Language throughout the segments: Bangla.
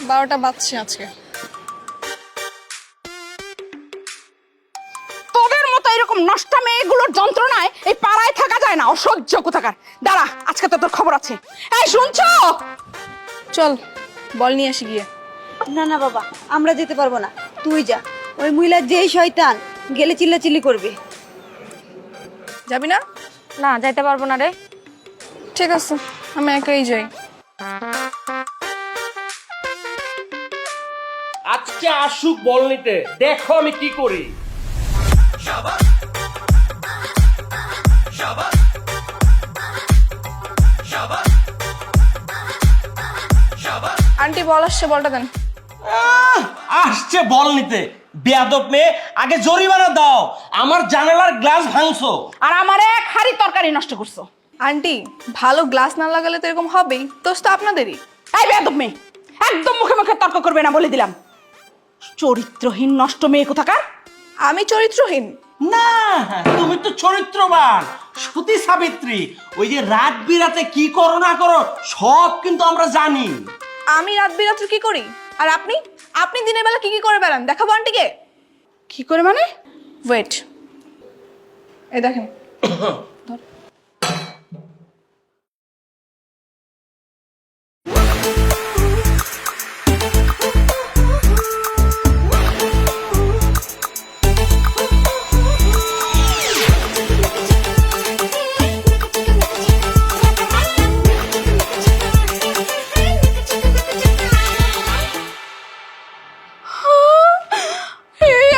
12টা বাজছে আজকে। তোদের মতো এরকম নষ্ট মেয়েগুলোর যন্ত্রণায় এই পাড়ায় থাকা যায় না, অসহ্য কোথাকার। দাঁড়া, আজকে তো তোর খবর আছে। এই শুনছো? চল বল নিয়ে আসি গিয়ে। না না বাবা, আমরা যেতে পারবো না, তুই যা। ওই মহিলার যেই শয়তান, গেলে চিল্লাচিল্লি করবে। যাবি না? না, যাইতে পারবো না রে। ঠিক আছে, আমি একাই যাই। আজকে আসুক বল নিতে, দেখো আমি কি করি। আন্টি বল আসছে, বলটা দেন। আসছে বল নিতে, বেয়াদব মেয়ে। আগে জরিমানা দাও, আমার জানালার গ্লাস ভাঙছো। আর আমার এক হাড়ি তরকারি নষ্ট করছো। আন্টি ভালো গ্লাস না লাগালে তো এরকম হবেই, দোষ তো আপনাদেরই। এই বেয়াদব মেয়ে, একদম মুখে মুখে তর্ক করবে না বলে দিলাম। চরিত্রহীন নষ্ট মেয়ে কোথাকার। আমি চরিত্রহীন? না, তুমি তো চরিত্রবান, সতী সাবিত্রী। ওই যে রাত বিরাতে কি করো না করো সব কিন্তু আমরা জানি। আমি রাত বিরাত্রে কি করি আর আপনি আপনি দিনের বেলা কি কি করে বেড়ান দেখাবো আন্টিকে? কি করে মানে? ওয়েট, এই দেখেন।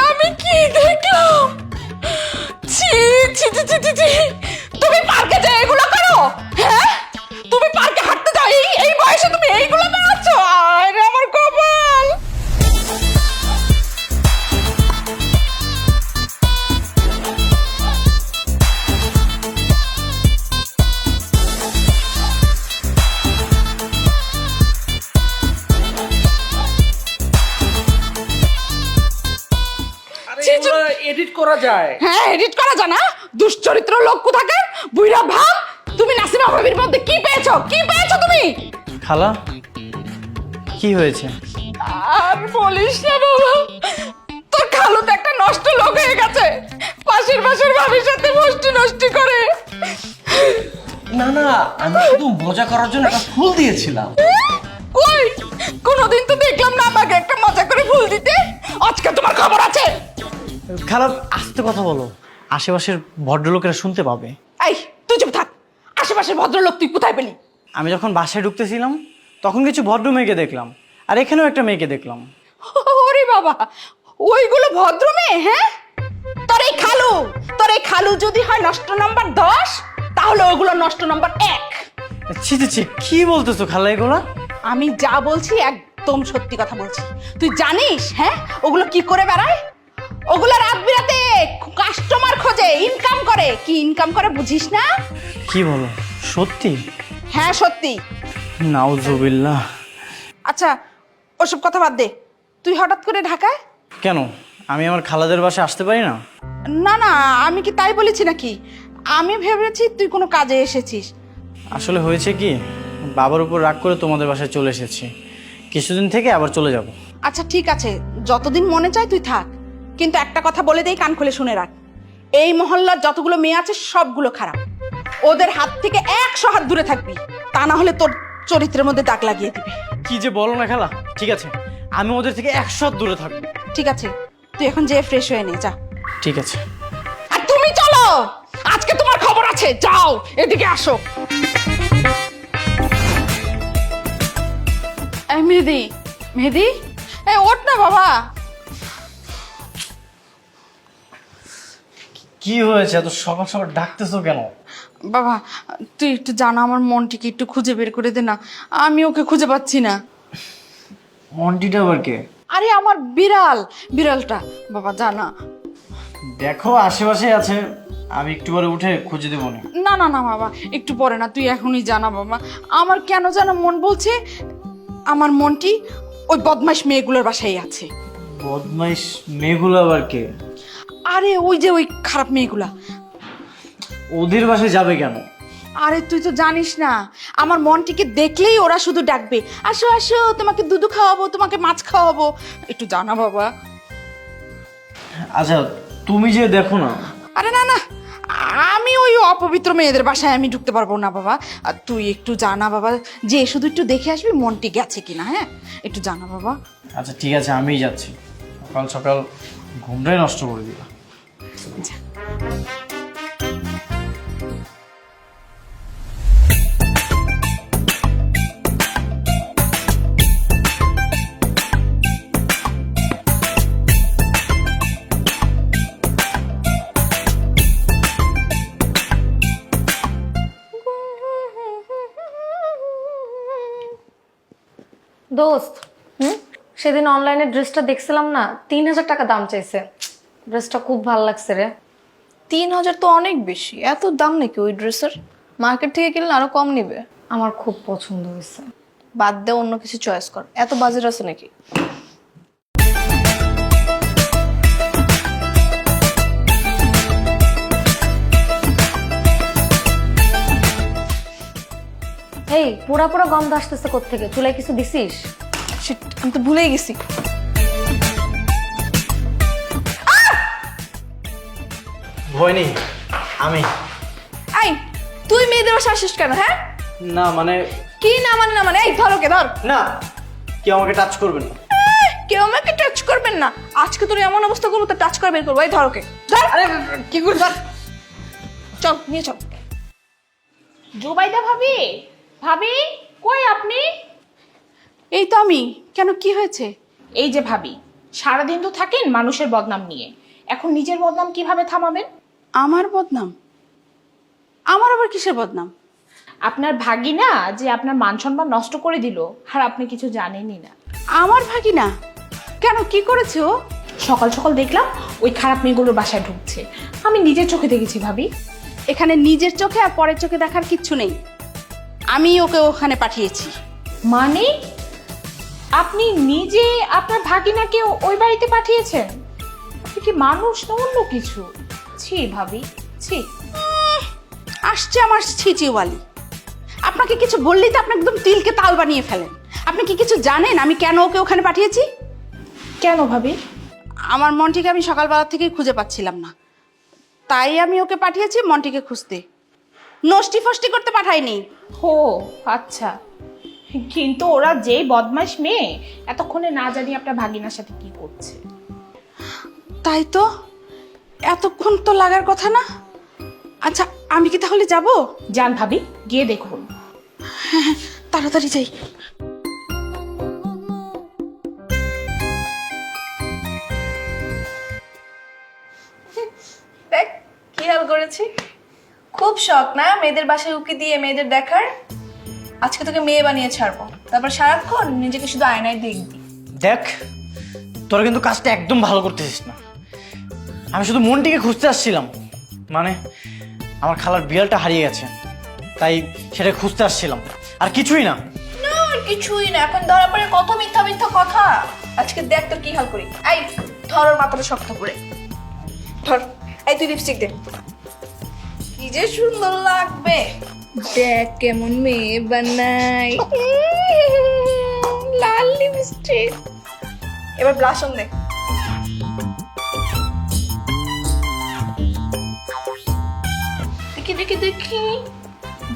আমি কি দেখলাম? ছি ছি ছি ছি ছি ছি। তুমি পার্কে যাও এগুলো করো? হ্যাঁ, তুমি পার্কে হাঁটতে যাও, এই এই বয়সে তুমি এইগুলো বেড়াচ্ছ? আরে আমার কপাল। এডিট করা যায়। হ্যাঁ, এডিট করা যায় না? দুশ্চরিত্র লোক কোথাকার, বুইড়া ভাব। তুমি নাসিমা ভাবির মধ্যে কি পেয়েছো? কি পেয়েছো তুমি? খালা, কি হয়েছে? আর বলিস না বাবা, তোর খালু তো একটা নষ্ট লোক হয়ে গেছে। পাশের ভাবির সাথে নষ্টি নষ্টি করে। না না, আমি শুধু মজা করার জন্য একটা ফুল দিয়েছিলাম। কই, কোনোদিন তো দেখলাম না আমাকে একটা মজা করে ফুল দিতে। আজকে তোমার খবর আছে। খালা, আস্তে কথা বলো, আশেপাশের ভদ্রলোকেরা শুনতে পাবে। এই তুই চুপ থাক। আশেপাশের ভদ্রলোক তুই কোথায় পেলি? আমি যখন বাসায় ঢুকতেছিলাম তখন কিছু ভদ্র মেয়েকে দেখলাম, আর এখানেও একটা মেয়েকে দেখলাম। ওরে বাবা, ওইগুলো ভদ্র মেয়ে? হ্যাঁ, তোর এই খালু যদি হয় নষ্ট নাম্বার 10, তাহলে ওগুলো নষ্ট নাম্বার 1। ছি ছি ছি, কি বলতেছো খালা এগুলা? আমি যা বলছি একদম সত্যি কথা বলছি। তুই জানিস হ্যাঁ ওগুলো কি করে বেড়ায়? ওগুলো রাত বিরাতে কাস্টমার খোঁজে, ইনকাম করে। কি ইনকাম করে বুঝিস না? কি বলো, সত্যি? হ্যাঁ সত্যি। নাউজুবিল্লাহ। আচ্ছা ওসব কথা বাদ দে, তুই হঠাৎ করে ঢাকায়? কেন, আমি আমার খালাদের বাসায় আসতে পারি না? না না, আমি কি তাই বলেছি নাকি? আমি ভেবেছি তুই কোনো কাজে এসেছিস। আসলে হয়েছে কি, বাবার উপর রাগ করে তোমাদের বাসায় চলে এসেছি, কিছুদিন থেকে আবার চলে যাব। আচ্ছা ঠিক আছে, যতদিন মনে চায় তুই থাক, কিন্তু একটা কথা বলে দেই, কান খুলে শুনে রাখ। এই মহল্লার যতগুলো মেয়ে আছে সবগুলো খারাপ। ওদের হাত থেকে 100 হাত দূরে থাকবি, তা না হলে তোর চরিত্রের মধ্যে দাগ লাগিয়ে দিবে। কি যে বলো না খালা। ঠিক আছে, আমি ওদের থেকে 100 হাত দূরে থাকবো। ঠিক আছে, তুই এখন যেয়ে ফ্রেশ হয়ে নে, যা। ঠিক আছে। আর তুমি চলো, আজকে তোমার খবর আছে। যাও, এদিকে আসো। এই মেহেদি, মেহেদি, এই ওঠ না বাবা। কি হয়েছে, এত সকাল সকাল ডাকতেছো কেন? বাবা তুই একটু জানা, আমার মনটিকে একটু খুঁজে বের করে দে না, আমি ওকে খুঁজে পাচ্ছি না। মন্টিটা আবার কে? আরে আমার বিড়ালটা বাবা, জানা। দেখো আশেপাশে আছে, আমি একটু পরে উঠে খুঁজে দেবো না। না না না বাবা, একটু পরে না, তুই এখনই জানা বাবা। আমার কেন যেন মন বলছে আমার মনটি ওই বদমাইশ মেয়েগুলোর বাসায় আছে। বদমাইশ মেয়েগুলো আবার কে? আরে ওই যে ওই খারাপ মেয়েগুলা। ওদের বাসায় যাবে কেন? আরে তুই তো জানিস না, আমার মনটিকে দেখলেই ওরা শুধু ডাকবে, আসো আসো তোমাকে দুধু খাওয়াবো, তোমাকে মাছ খাওয়াবো। একটু জানা বাবা। আচ্ছা তুমি যে দেখো না। আরে না না, আমি ওই অপবিত্র মেয়েদের বাসায় আমি ঢুকতে পারবো না বাবা। আর তুই একটু জানা বাবা, যে শুধু একটু দেখে আসবি মনটি গেছে কিনা। হ্যাঁ একটু জানা বাবা। আচ্ছা ঠিক আছে, আমিই যাচ্ছি। সকাল সকাল ঘুমটাই নষ্ট করে দিলা। দোস্ত, সেদিন অনলাইনে ড্রেসটা দেখছিলাম না, 3000 টাকা দাম চাইছে। ড্রেসটা খুব ভালো লাগছে রে। 3000 তো অনেক বেশি, এত দাম নাকি ওই ড্রেসের? মার্কেট থেকে কিনলে আরো কম নিবে। আমার খুব পছন্দ হয়েছে। বাদ দে, অন্য কিছু চয়েস কর। এত বাজেট আছে নাকি? এই পুরা পুরা গন্ধ আসতেছে কোত্থেকে? চুলায় কিছু দিছিস? Shit, আমি তো ভুলেই গেছি। ভয় নেই, আমি। এই তুই মেয়েদের বাসা আসিস কেন? হ্যাঁ না মানে। কি না মানে? না মানে এই ধর ওকে, ধর। না, কেউ আমাকে টাচ করবেন না। কেউ আমাকে টাচ করবেন না? আজকে তোর এমন অবস্থা করবো তো টাচ করে বের করবো। এই ধর ওকে, ধর। আরে কি করে ধর। চল নিয়ে চল। জুবাইদা ভাবি, ভাবি কই আপনি? এই তো আমি। কেন, কি হয়েছে? এই যে ভাবি, সারাদিন তো থাকেন মানুষের বদনাম নিয়ে, এখন নিজের বদনাম কিভাবে থামাবেন? আমার বদনাম? আমার আবার কিসের বদনাম? আপনার ভাগিনা যে আপনার মান সম্মান নষ্ট করে দিল, আর আপনি কিছু জানেনই না। আমার ভাগিনা? কেন, কি করেছে ও? সকাল সকাল দেখলাম ওই খারাপ মেয়েগুলোর বাসায় ঢুকছে। আমি নিজের চোখে দেখেছি ভাবি। এখানে নিজের চোখে আর পরের চোখে দেখার কিচ্ছু নেই। আমি ওকে ওখানে পাঠিয়েছি। মানে আপনি নিজে আপনার ভাগিনাকে ওই বাড়িতে পাঠিয়েছেন? আপনি কি মানুষ না অন্য কিছু? ছি ভাবি, ছি। আসছে আমার ছিচিওয়ালি। আপনাকে কিছু বললেই তো আপনি একদম তিলকে তাল বানিয়ে ফেলেন। আপনি কি কিছু জানেন আমি কেন ওকে ওখানে পাঠিয়েছি? কেন ভাবি? আমার মনটিকে আমি সকালবেলা থেকেই খুঁজে পাচ্ছিলাম না, তাই আমি ওকে পাঠিয়েছি মনটিকে খুঁজতে। নষ্টি ফষ্টি করতে পাঠাইনি। হো আচ্ছা, কিন্তু ওরা যে বদমাশ মেয়ে, এতক্ষণে না জানি আপনার ভাগিনার সাথে কি করছে। তাই তো, এতক্ষণ তো লাগার কথা না। আচ্ছা আমি কি তাহলে যাব? যান ভাবি, গিয়ে দেখুন। হ্যাঁ, তাড়াতাড়ি যাই। দেখ কি হাল করেছি। খুব শখ না মেয়েদের বাসায় উকি দিয়ে মেয়েদের দেখার? আজকে তোকে মেয়ে বানিয়ে ছাড়বো, তারপর সারাক্ষণ নিজেকে শুধু আয়নায় দেখবি। দেখ, তোরা কিন্তু কাজটা একদম ভালো করতেছিস না। আমি শুধু মনটিকে খুঁজতে আসছিলাম, মানে আমার খালার বিড়ালটা হারিয়ে গেছে, তাই সেটা খুঁজতে আসছিলাম, আর কিছুই না। না আর কিছুই না, এখন ধরা পড়ে কত মিথ্যা মিথ্যা কথা। আজকে দেখ তোর কি হাল করি। এই ধর ওর মাথাটা শক্ত করে ধর। এই তুই লিপস্টিক দে, কি যে সুন্দর লাগবে। দেখ কেমন মেয়ে বানাই, লাল লিপস্টিক। এবার ব্লাশ অন দে। দেখি দেখি দেখি,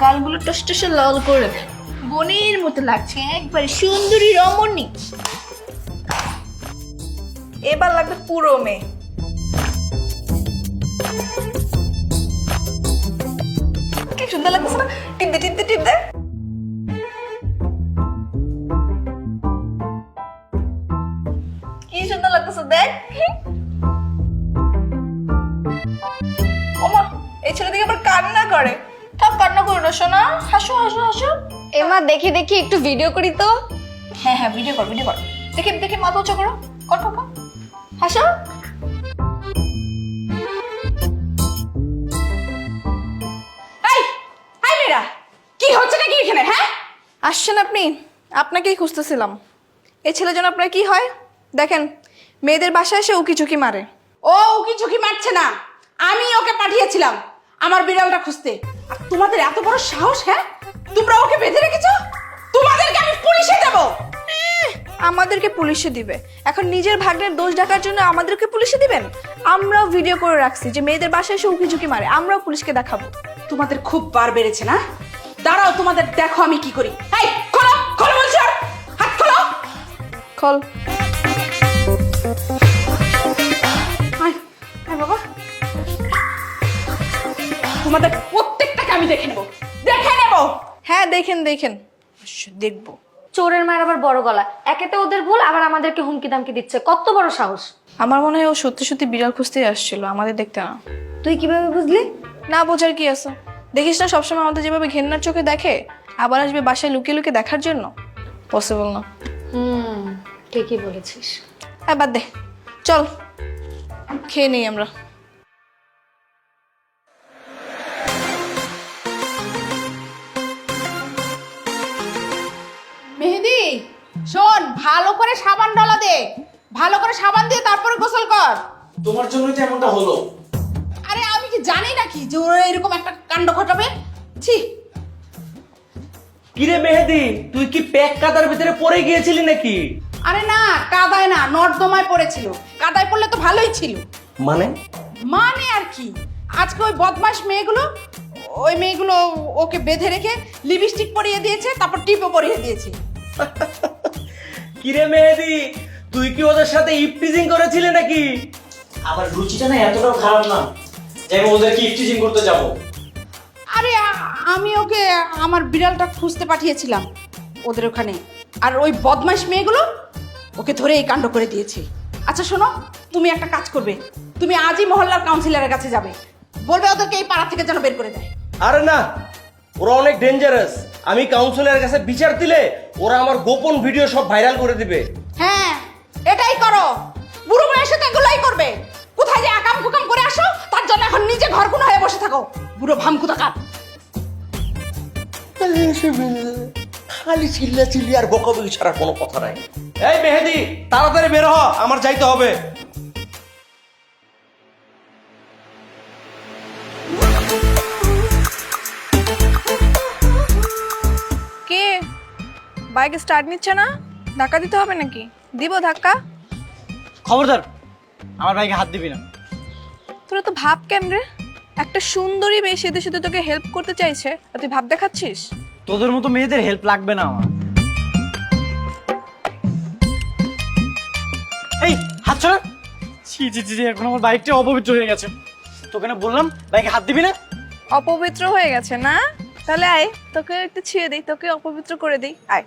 গালগুলো টস টসে লাল করে দে। বনের মতো লাগছে, একবারে সুন্দরী রমণী। এবার লাগবে পুরো মেয়ে। কি সুন্দর লাগছে না? টিপ দে টিপ দে টিপ দে। কি সুন্দর লাগছে দেখ। ওমা, এই ছেলে দিকে আবার কান্না করে। থাক কান্না করো না সোনা, হাসো হাসো হাসো। এমা দেখি দেখি একটু ভিডিও করি তো। হ্যাঁ হ্যাঁ, ভিডিও কর ভিডিও কর। দেখি দেখি মাথা উঁচু করো, কর কর কর। হাসো। এই হাই মেয়েরা, কি হচ্ছে নাকি এখানে? হ্যাঁ আসছেন আপনি? আপনাকেই খুঁজতেছিলাম। এই ছেলে যেন আপনার কি হয় দেখেন, মেয়েদের বাসায় এসে উকি ঝুঁকি মারে। ও উকি ঝুঁকি মারছে না, আমি ওকে পাঠিয়েছিলাম আমার বিড়ালটা খুঁজতে। আর তোমাদের এত বড় সাহস, হ্যাঁ? তোমরা ওকে বেঁধে রেখেছো? তোমাদেরকে আমি পুলিশে দেবো। আমাদেরকে পুলিশে দিবে? এখন নিজের ভাগ্নের দোষ ঢাকার জন্য আমাদেরকে পুলিশে দিবেন? আমরাও ভিডিও করে রাখছি যে মেয়েদের বাসায় এসে উকি ঝুঁকি মারে, আমরাও পুলিশকে দেখাবো। তোমাদের খুব বার বেড়েছে না? দাঁড়াও, তোমাদের দেখো আমি কি করি। এই খোলো, খোলো বলছি, ওর হাত খোলো। খল। আয়, আয় বাবা। তোমাদের প্রত্যেকটাকে আমি দেখে নেব, দেখে নেব। হ্যাঁ দেখেন দেখেন, দেখবো। চোরের মায়ের আবার বড় গলা, একেতে ওদের ভুল, আবার আমাদেরকে হুমকি দামকি দিচ্ছে, কত বড় সাহস। আমার মনে হয় ও সত্যি সত্যি বিড়াল খুঁজতেই আসছিল, আমাদের দেখতে না। তুই কিভাবে বুঝলি? না বোঝার কি আছে? দেখিস না সবসময় আমাদের যেভাবে ঘেন্নার চোখে দেখে, আবার আসবে বাসায় লুকিয়ে লুকিয়ে দেখার জন্য? পসিবল না। ঠিকই বলেছিস। হ্যাঁ বাদ দে, চল খেয়ে নেই আমরা। মেহেদি শোন, ভালো করে সাবান ডলা দে, ভালো করে সাবান দিয়ে তারপরে গোসল কর। তোমার জন্যই তো এমনটা হলো। আরে আমি কি জানি নাকি যে ওরা এরকম একটা কাণ্ড ঘটাবে? ছি। কিরে মেহেদি, তুই কি প্যাক কাদার ভিতরে পড়ে গিয়েছিলি নাকি? আরে না, কাদায় না, নর্দমায় পড়েছিল। কাদায় পড়লে তো ভালোই ছিল। মানে? মানে আর কি, আজকে ওই বদমাশ মেয়েগুলো ওকে বেঁধে রেখে লিপস্টিক পরিয়ে দিয়েছে, তারপর টিপও পরিয়ে দিয়েছে। কিরে মেহেদি, তুই কি ওদের সাথে ইপটিজিং করেছিলি নাকি? আমার রুচিটা না এতটাও খারাপ না যে আমি ওদেরকে ইপটিজিং করতে যাব। আরে আমি ওকে আমার বিড়ালটা খুঁজতে পাঠিয়েছিলাম ওদের ওখানে, আর ওই বদমাশ মেয়েগুলো ওকে ধরে এই কাণ্ড করে দিয়েছে। আচ্ছা শোনো, তুমি একটা কাজ করবে, তুমি আজই মহল্লার কাউন্সিলরের কাছে যাবে, বলবে ওদেরকে এই পাড়া থেকে যেন বের করে দেয়। আরে না, ওরা অনেক ডেঞ্জারাস। আমি কাউন্সিলরের কাছে বিচার দিলে ওরা আমার গোপন ভিডিও সব ভাইরাল করে দিবে। হ্যাঁ এটাই করো, বুড়ো বয়সে তো এগুলাই করবে। কোথায় যে আকাম কুকাম করে আসো, তার জন্য এখন নিজে ঘরকুনো হয়ে বসে থাকো, বুড়ো ভামকুতাকার। খালি চিল্লা চিল্লি আর বকাবকি ছাড়া কোনো কথা নাই। এই মেহেদি, তাড়াতাড়ি বের হ, আমার যাইতে হবে। কে বাইক স্টার্ট নিচ্ছে না? ধাক্কা দিতে হবে নাকি? দিব ধাক্কা? খবরদার, আমার ভাইকে হাত দিবি না। তোরা তো ভাব কেন রে? একটা সুন্দরী মেয়ে সেদে সেদে তোকে হেল্প করতে চাইছে, আর তুই ভাব দেখাচ্ছিস? তোদের মতো মেয়েদের হেল্প লাগবে না আমার। এই হাত ছাড়। ছি ছি ছি, এখন আমার বাইকটা অপবিত্র হয়ে গেছে। তোকে না বললাম বাইকে হাত দিবি না। অপবিত্র হয়ে গেছে না? তাহলে আয়, তোকে একটু ছুঁয়ে দিই, তোকে অপবিত্র করে দিই, আয়।